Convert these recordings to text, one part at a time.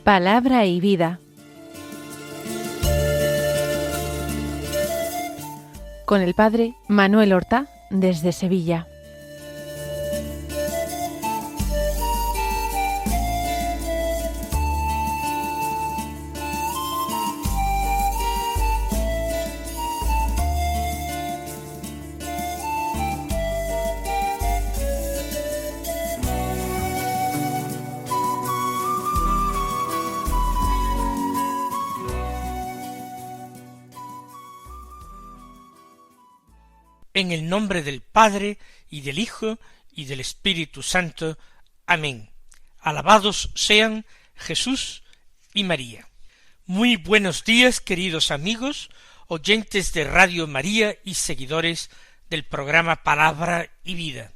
Palabra y vida. Con el padre Manuel Horta, desde Sevilla. En el nombre del Padre, y del Hijo, y del Espíritu Santo. Amén. Alabados sean Jesús y María. Muy buenos días, queridos amigos, oyentes de Radio María y seguidores del programa Palabra y Vida.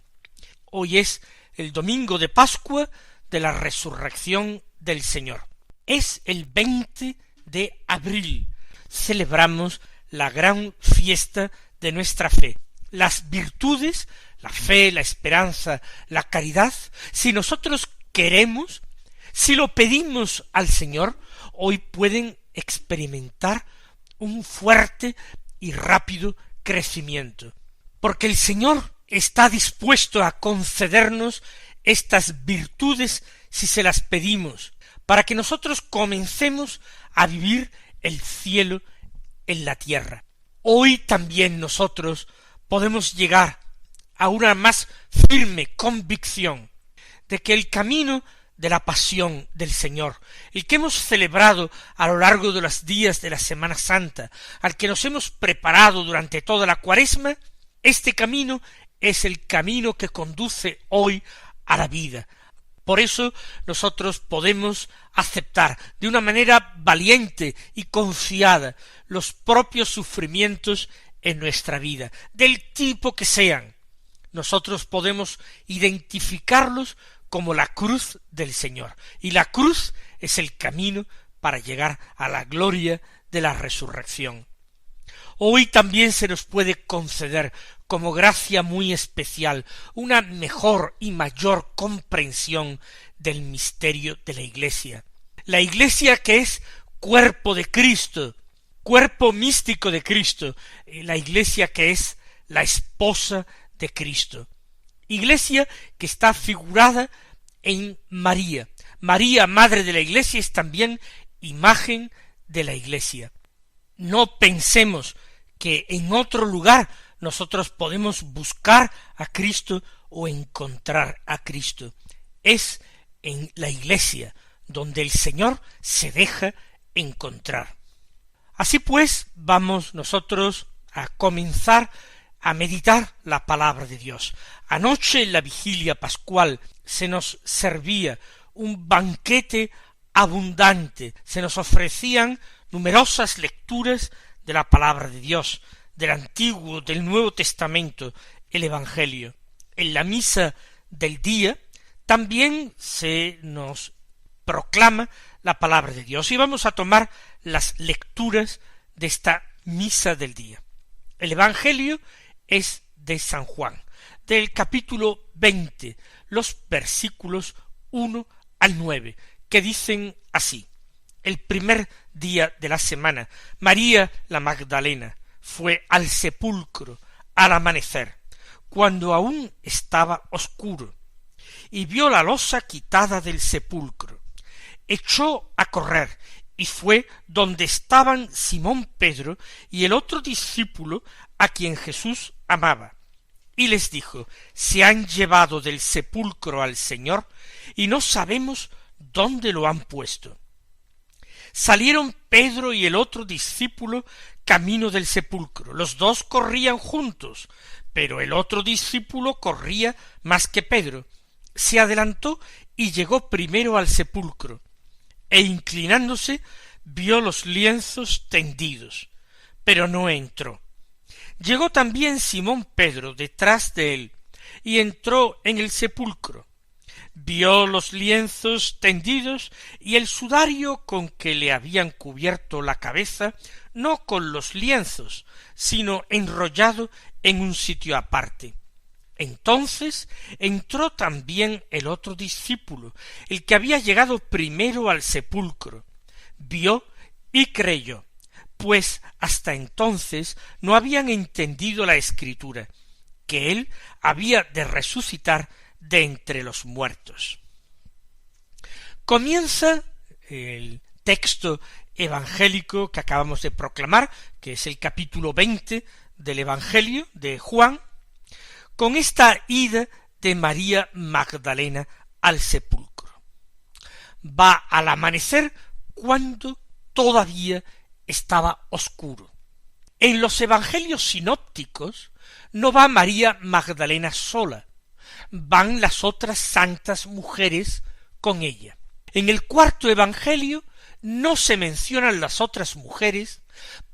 Hoy es el domingo de Pascua de la Resurrección del Señor. Es el 20 de abril. Celebramos la gran fiesta de nuestra fe. Las virtudes, la fe, la esperanza, la caridad, si nosotros queremos, si lo pedimos al Señor, hoy pueden experimentar un fuerte y rápido crecimiento, porque el Señor está dispuesto a concedernos estas virtudes si se las pedimos, para que nosotros comencemos a vivir el cielo en la tierra. Hoy también nosotros podemos llegar a una más firme convicción de que el camino de la pasión del Señor, el que hemos celebrado a lo largo de los días de la Semana Santa, al que nos hemos preparado durante toda la Cuaresma, este camino es el camino que conduce hoy a la vida. Por eso nosotros podemos aceptar de una manera valiente y confiada los propios sufrimientos en nuestra vida, del tipo que sean. Nosotros podemos identificarlos como la cruz del Señor, y la cruz es el camino para llegar a la gloria de la resurrección. Hoy también se nos puede conceder como gracia muy especial una mejor y mayor comprensión del misterio de la Iglesia. La Iglesia que es cuerpo de Cristo, cuerpo místico de Cristo, la Iglesia que es la esposa de Cristo. Iglesia que está figurada en María. María, Madre de la Iglesia, es también imagen de la Iglesia. No pensemos que en otro lugar nosotros podemos buscar a Cristo o encontrar a Cristo. Es en la Iglesia donde el Señor se deja encontrar. Así pues, vamos nosotros a comenzar a meditar la palabra de Dios. Anoche en la vigilia pascual se nos servía un banquete abundante, se nos ofrecían numerosas lecturas de la palabra de Dios, del Antiguo, del Nuevo Testamento, el Evangelio. En la misa del día también se nos proclama la palabra de Dios, y vamos a tomar las lecturas de esta misa del día. El Evangelio es de San Juan, del capítulo 20, los versículos 1 al 9, que dicen así: el primer día de la semana, María la Magdalena fue al sepulcro al amanecer, cuando aún estaba oscuro, y vio la losa quitada del sepulcro. Echó a correr y fue donde estaban Simón Pedro y el otro discípulo a quien Jesús amaba, y les dijo: se han llevado del sepulcro al Señor y no sabemos dónde lo han puesto. Salieron Pedro y el otro discípulo camino del sepulcro. Los dos corrían juntos, pero el otro discípulo corría más que Pedro. Se adelantó y llegó primero al sepulcro, e inclinándose vio los lienzos tendidos, pero no entró. Llegó también Simón Pedro detrás de él, y entró en el sepulcro. Vio los lienzos tendidos y el sudario con que le habían cubierto la cabeza, no con los lienzos, sino enrollado en un sitio aparte. Entonces entró también el otro discípulo, el que había llegado primero al sepulcro, vio y creyó, pues hasta entonces no habían entendido la Escritura, que él había de resucitar de entre los muertos. Comienza el texto evangélico que acabamos de proclamar, que es el capítulo 20 del Evangelio de Juan, con esta ida de María Magdalena al sepulcro. Va al amanecer cuando todavía estaba oscuro. En los evangelios sinópticos no va María Magdalena sola, van las otras santas mujeres con ella. En el cuarto evangelio no se mencionan las otras mujeres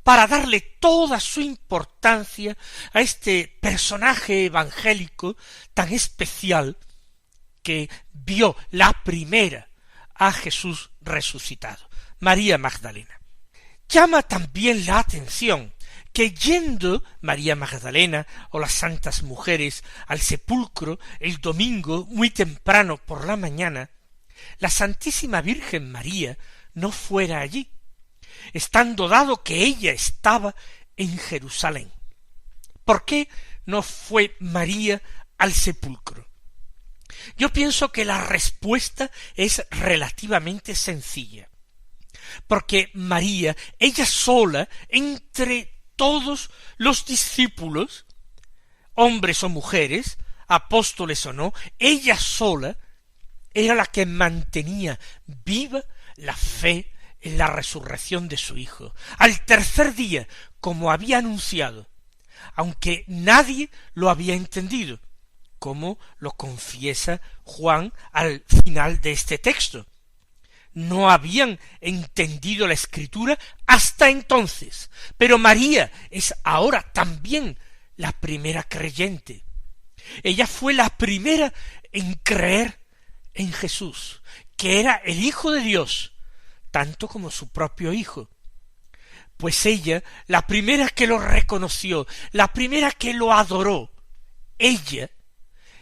para darle toda su importancia a este personaje evangélico tan especial que vio la primera a Jesús resucitado, María Magdalena. Llama también la atención que yendo María Magdalena o las santas mujeres al sepulcro el domingo muy temprano por la mañana, la Santísima Virgen María no fuera allí, estando dado que ella estaba en Jerusalén. ¿Por qué no fue María al sepulcro? Yo pienso que la respuesta es relativamente sencilla, porque María, ella sola, entre todos los discípulos, hombres o mujeres, apóstoles o no, ella sola era la que mantenía viva la fe en la resurrección de su Hijo. Al tercer día, como había anunciado, aunque nadie lo había entendido, como lo confiesa Juan al final de este texto. No habían entendido la Escritura hasta entonces, pero María es ahora también la primera creyente. Ella fue la primera en creer en Jesús, que era el Hijo de Dios, tanto como su propio Hijo. Pues ella, la primera que lo reconoció, la primera que lo adoró, ella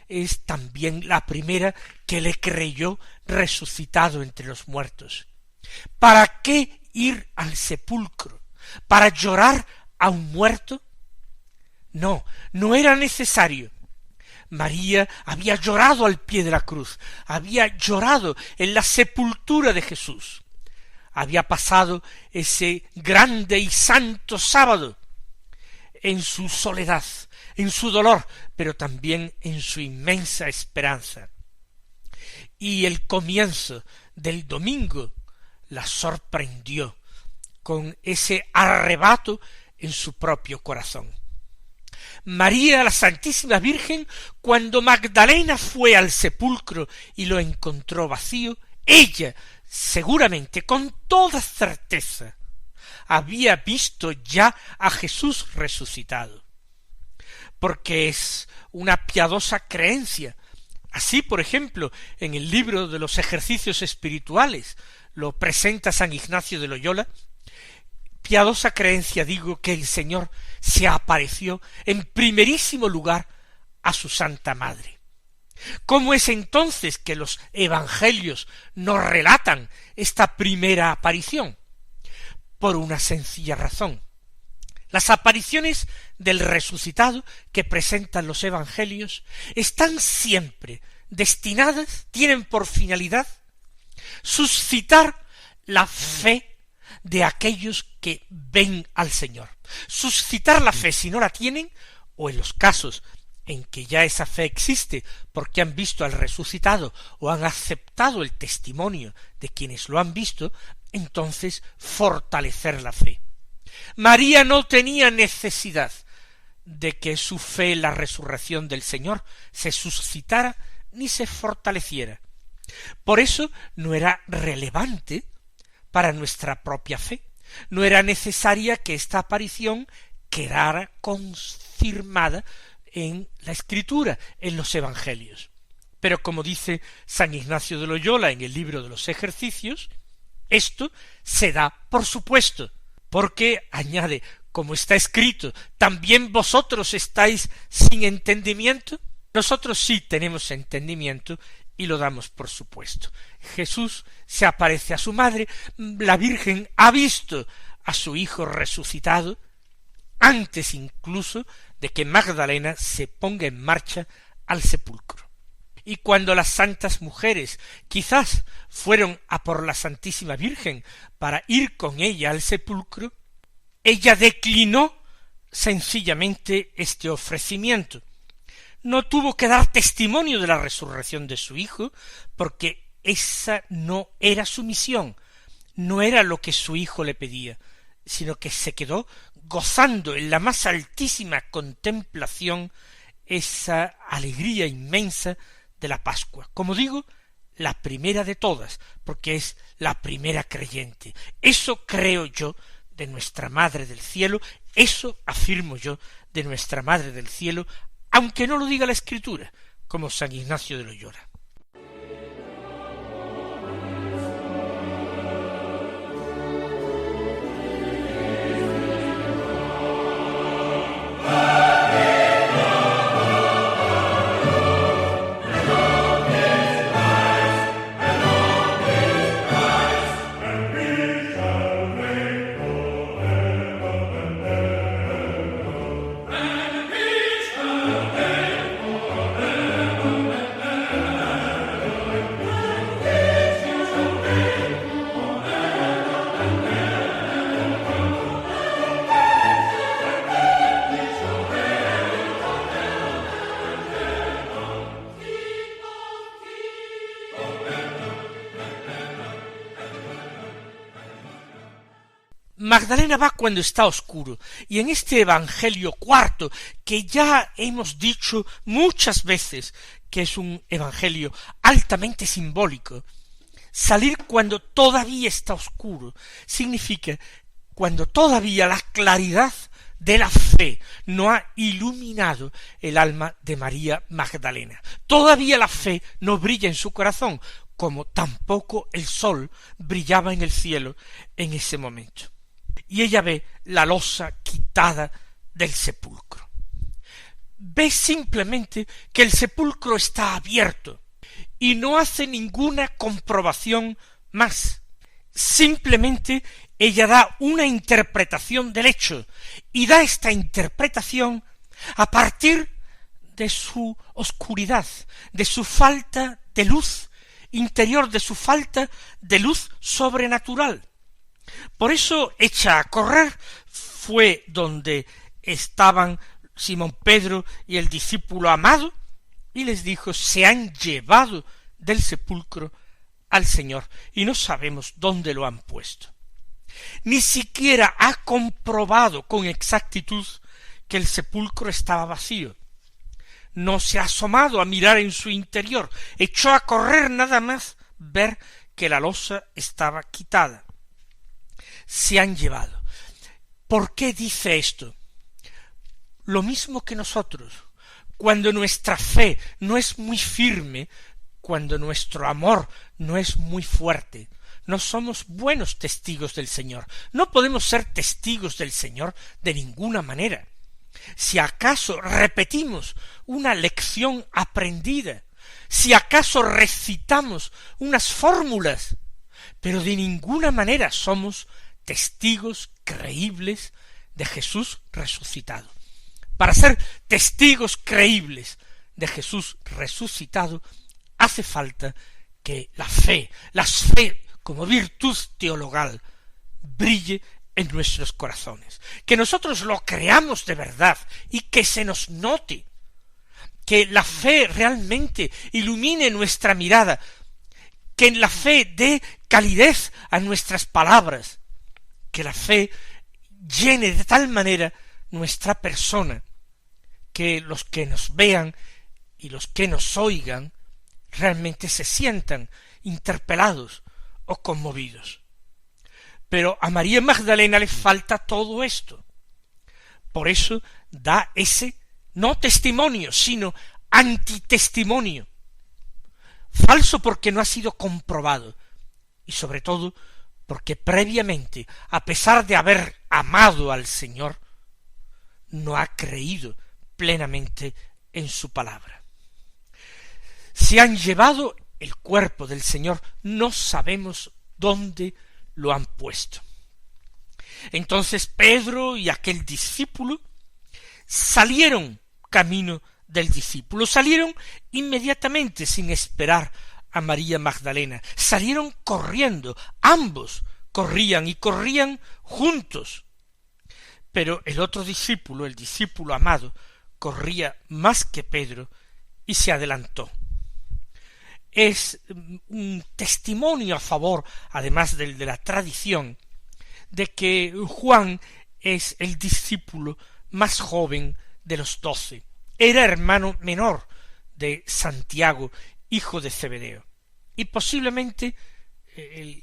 es también la primera que le creyó resucitado entre los muertos. ¿Para qué ir al sepulcro? ¿Para llorar a un muerto? No, no era necesario. María había llorado al pie de la cruz, había llorado en la sepultura de Jesús, había pasado ese grande y santo sábado en su soledad, en su dolor, pero también en su inmensa esperanza. Y el comienzo del domingo la sorprendió con ese arrebato en su propio corazón. María, la Santísima Virgen, cuando Magdalena fue al sepulcro y lo encontró vacío, ella, seguramente, con toda certeza, había visto ya a Jesús resucitado, porque es una piadosa creencia. Así, por ejemplo, en el libro de los ejercicios espirituales lo presenta San Ignacio de Loyola. Piadosa creencia, digo, que el Señor se apareció en primerísimo lugar a su Santa Madre. ¿Cómo es entonces que los evangelios nos relatan esta primera aparición? Por una sencilla razón. Las apariciones del resucitado que presentan los evangelios están siempre destinadas, tienen por finalidad suscitar la fe de aquellos que ven al Señor. Suscitar la fe si no la tienen, o en los casos en que ya esa fe existe porque han visto al resucitado o han aceptado el testimonio de quienes lo han visto, entonces fortalecer la fe. María no tenía necesidad de que su fe en la resurrección del Señor se suscitara ni se fortaleciera. Por eso no era relevante para nuestra propia fe. No era necesaria que esta aparición quedara confirmada en la Escritura, en los Evangelios. Pero como dice San Ignacio de Loyola en el libro de los ejercicios, esto se da por supuesto, porque, añade, como está escrito, ¿también vosotros estáis sin entendimiento? Nosotros sí tenemos entendimiento y lo damos por supuesto. Jesús se aparece a su madre, la Virgen ha visto a su hijo resucitado, antes incluso de que Magdalena se ponga en marcha al sepulcro. Y cuando las santas mujeres quizás fueron a por la Santísima Virgen para ir con ella al sepulcro, ella declinó sencillamente este ofrecimiento. No tuvo que dar testimonio de la resurrección de su hijo, porque esa no era su misión, no era lo que su hijo le pedía, sino que se quedó gozando en la más altísima contemplación esa alegría inmensa de la Pascua. Como digo, la primera de todas, porque es la primera creyente. Eso creo yo de nuestra Madre del Cielo, eso afirmo yo de nuestra Madre del Cielo, aunque no lo diga la Escritura, como San Ignacio de Loyola. Magdalena va cuando está oscuro, y en este Evangelio cuarto, que ya hemos dicho muchas veces que es un evangelio altamente simbólico, salir cuando todavía está oscuro significa cuando todavía la claridad de la fe no ha iluminado el alma de María Magdalena. Todavía la fe no brilla en su corazón, como tampoco el sol brillaba en el cielo en ese momento. Y ella ve la losa quitada del sepulcro. Ve simplemente que el sepulcro está abierto y no hace ninguna comprobación más. Simplemente ella da una interpretación del hecho, y da esta interpretación a partir de su oscuridad, de su falta de luz interior, de su falta de luz sobrenatural. Por eso, echa a correr, fue donde estaban Simón Pedro y el discípulo amado, y les dijo: se han llevado del sepulcro al Señor, y no sabemos dónde lo han puesto. Ni siquiera ha comprobado con exactitud que el sepulcro estaba vacío. No se ha asomado a mirar en su interior, echó a correr nada más ver que la losa estaba quitada. Se han llevado. ¿Por qué dice esto? Lo mismo que nosotros, cuando nuestra fe no es muy firme, cuando nuestro amor no es muy fuerte, no somos buenos testigos del Señor. No podemos ser testigos del Señor de ninguna manera. Si acaso repetimos una lección aprendida, si acaso recitamos unas fórmulas, pero de ninguna manera somos testigos creíbles de Jesús resucitado. Para ser testigos creíbles de Jesús resucitado, hace falta que la fe como virtud teologal, brille en nuestros corazones, que nosotros lo creamos de verdad y que se nos note, que la fe realmente ilumine nuestra mirada, que en la fe dé calidez a nuestras palabras, que la fe llene de tal manera nuestra persona, que los que nos vean y los que nos oigan realmente se sientan interpelados o conmovidos. Pero a María Magdalena le falta todo esto. Por eso da ese no testimonio, sino antitestimonio. Falso porque no ha sido comprobado, y sobre todo porque previamente, a pesar de haber amado al Señor, no ha creído plenamente en su palabra. se han llevado el cuerpo del Señor, no sabemos dónde lo han puesto. Entonces Pedro y aquel discípulo salieron camino del discípulo, salieron inmediatamente sin esperar a María Magdalena, salieron corriendo, ambos corrían y corrían juntos. Pero el otro discípulo, el discípulo amado, corría más que Pedro y se adelantó. Es un testimonio a favor, además del de la tradición, de que Juan es el discípulo más joven de los 12. Era hermano menor de Santiago, hijo de Zebedeo, y posiblemente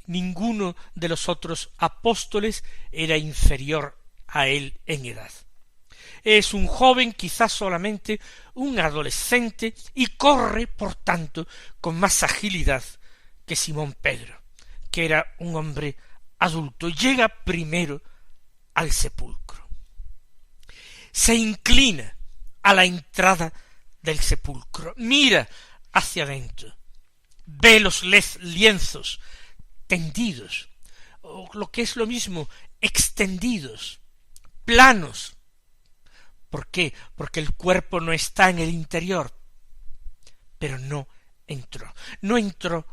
ninguno de los otros apóstoles era inferior a él en edad. Es un joven, quizás solamente un adolescente, y corre, por tanto, con más agilidad que Simón Pedro, que era un hombre adulto. Llega primero al sepulcro. Se inclina a la entrada del sepulcro, mira hacia adentro, ve los lienzos tendidos, o lo que es lo mismo, extendidos, planos. ¿Por qué? Porque el cuerpo no está en el interior. Pero no entró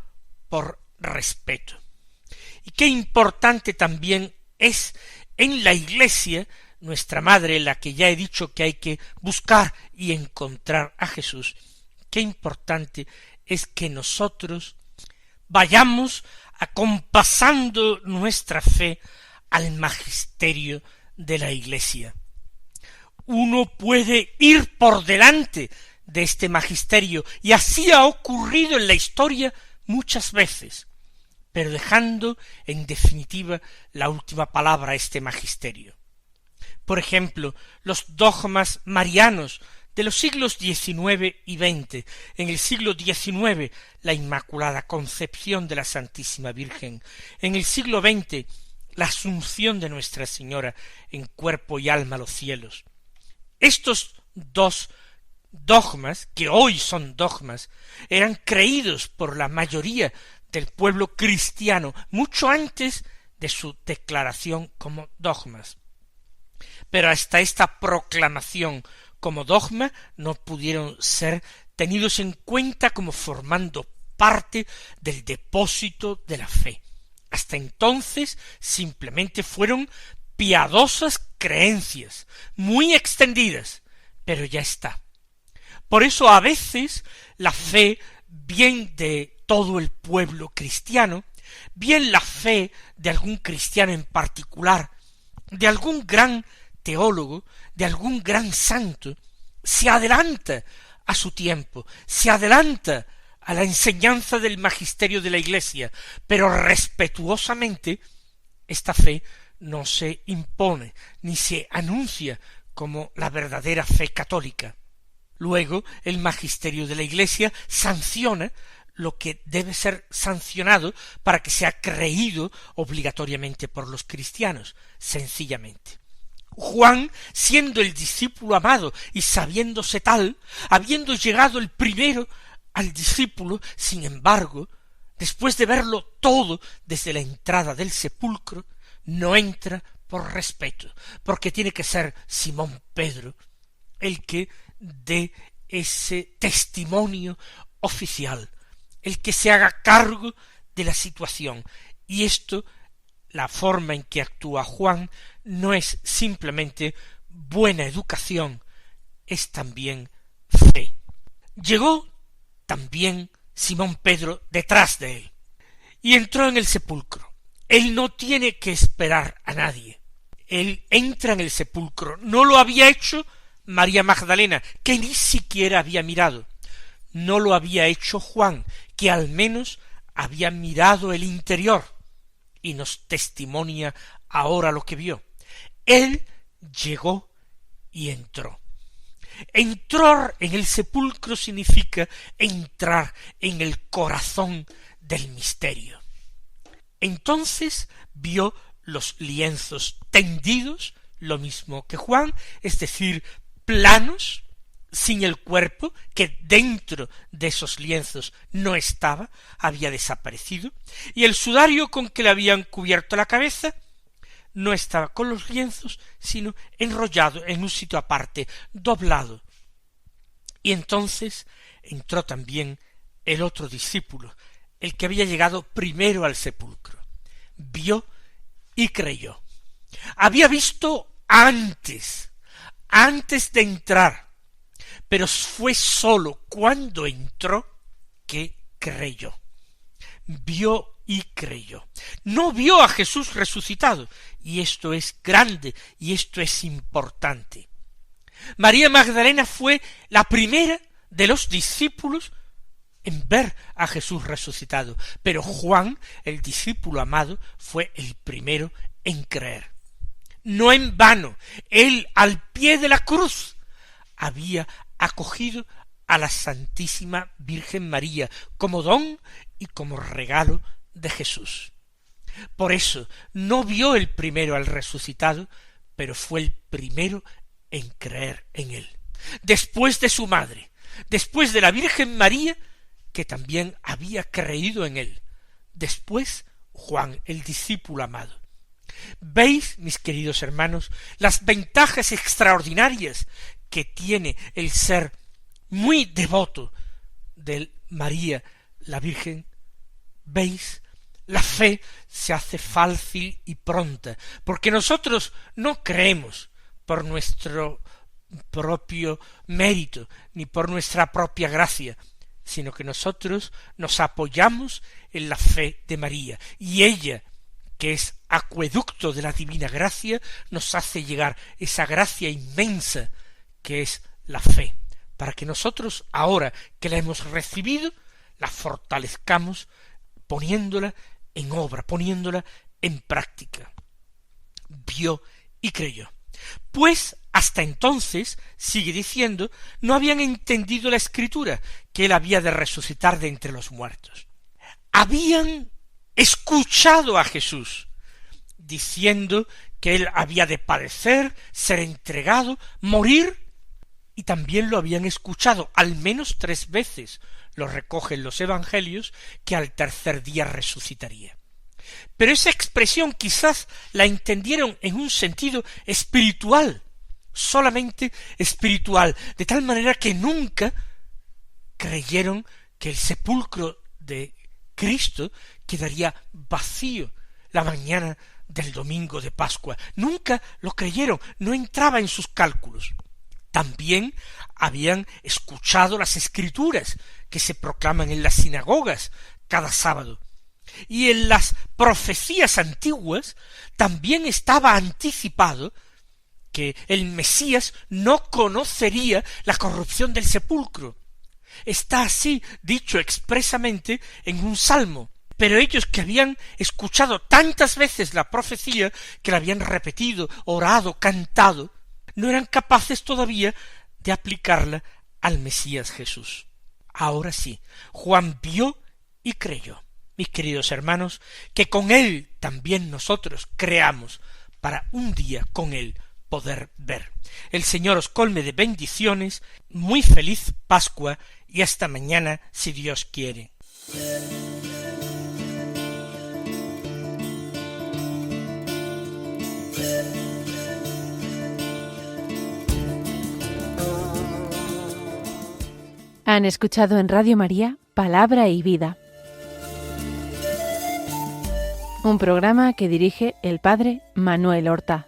por respeto. Y qué importante también es en la Iglesia, nuestra madre, la que ya he dicho que hay que buscar y encontrar a Jesús, qué importante es que nosotros vayamos acompasando nuestra fe al magisterio de la Iglesia. Uno puede ir por delante de este magisterio, y así ha ocurrido en la historia muchas veces, pero dejando en definitiva la última palabra a este magisterio. Por ejemplo, los dogmas marianos de los siglos XIX y XX. En el siglo XIX, la Inmaculada Concepción de la Santísima Virgen. En el siglo XX, la Asunción de Nuestra Señora en cuerpo y alma a los cielos. Estos dos dogmas, que hoy son dogmas, eran creídos por la mayoría del pueblo cristiano mucho antes de su declaración como dogmas. Pero hasta esta proclamación como dogma no pudieron ser tenidos en cuenta como formando parte del depósito de la fe. Hasta entonces simplemente fueron piadosas creencias, muy extendidas, pero ya está. Por eso a veces la fe, bien de todo el pueblo cristiano, bien la fe de algún cristiano en particular, de algún gran teólogo, de algún gran santo, se adelanta a su tiempo, se adelanta a la enseñanza del magisterio de la Iglesia, pero respetuosamente esta fe no se impone, ni se anuncia como la verdadera fe católica. Luego, el magisterio de la Iglesia sanciona lo que debe ser sancionado para que sea creído obligatoriamente por los cristianos, sencillamente. Juan, siendo el discípulo amado y sabiéndose tal, habiendo llegado el primero al discípulo, sin embargo, después de verlo todo desde la entrada del sepulcro, no entra por respeto, porque tiene que ser Simón Pedro el que dé ese testimonio oficial, el que se haga cargo de la situación. Y esto, la forma en que actúa Juan, no es simplemente buena educación, es también fe. Llegó también Simón Pedro detrás de él, y entró en el sepulcro. Él no tiene que esperar a nadie. Él entra en el sepulcro. No lo había hecho María Magdalena, que ni siquiera había mirado. No lo había hecho Juan, que al menos había mirado el interior, y nos testimonia ahora lo que vio. Él llegó y entró. Entrar en el sepulcro significa entrar en el corazón del misterio. Entonces vio los lienzos tendidos, lo mismo que Juan, es decir, planos, sin el cuerpo, que dentro de esos lienzos no estaba, había desaparecido, y el sudario con que le habían cubierto la cabeza no estaba con los lienzos, sino enrollado en un sitio aparte, doblado. Y entonces entró también el otro discípulo, el que había llegado primero al sepulcro. Vio y creyó. Había visto antes de entrar, pero fue sólo cuando entró que creyó. Vio y creyó. No vio a Jesús resucitado, y esto es grande, y esto es importante. María Magdalena fue la primera de los discípulos en ver a Jesús resucitado, pero Juan, el discípulo amado, fue el primero en creer. No en vano, él al pie de la cruz había acogido a la Santísima Virgen María como don y como regalo de Jesús. Por eso no vio el primero al resucitado, pero fue el primero en creer en él. Después de su madre, después de la Virgen María, que también había creído en él. Después Juan, el discípulo amado. ¿Veis, mis queridos hermanos, las ventajas extraordinarias que tiene el ser muy devoto de María, la Virgen? ¿Veis? La fe se hace fácil y pronta, porque nosotros no creemos por nuestro propio mérito, ni por nuestra propia gracia, sino que nosotros nos apoyamos en la fe de María, y ella, que es acueducto de la divina gracia, nos hace llegar esa gracia inmensa que es la fe, para que nosotros, ahora que la hemos recibido, la fortalezcamos poniéndola en obra, poniéndola en práctica. Vio y creyó. Pues hasta entonces, sigue diciendo, no habían entendido la Escritura, que él había de resucitar de entre los muertos. Habían escuchado a Jesús, diciendo que él había de padecer, ser entregado, morir, y también lo habían escuchado al menos 3 veces, lo recogen los evangelios, que al tercer día resucitaría. Pero esa expresión quizás la entendieron en un sentido espiritual, solamente espiritual, de tal manera que nunca creyeron que el sepulcro de Cristo quedaría vacío la mañana del domingo de Pascua. Nunca lo creyeron, no entraba en sus cálculos. También habían escuchado las Escrituras que se proclaman en las sinagogas cada sábado. Y en las profecías antiguas también estaba anticipado que el Mesías no conocería la corrupción del sepulcro. Está así dicho expresamente en un salmo. Pero ellos, que habían escuchado tantas veces la profecía, que la habían repetido, orado, cantado, no eran capaces todavía de aplicarla al Mesías Jesús. Ahora sí, Juan vio y creyó. Mis queridos hermanos, que con él también nosotros creamos, para un día con él poder ver. El Señor os colme de bendiciones, muy feliz Pascua, y hasta mañana, si Dios quiere. Han escuchado en Radio María Palabra y Vida, un programa que dirige el Padre Manuel Horta.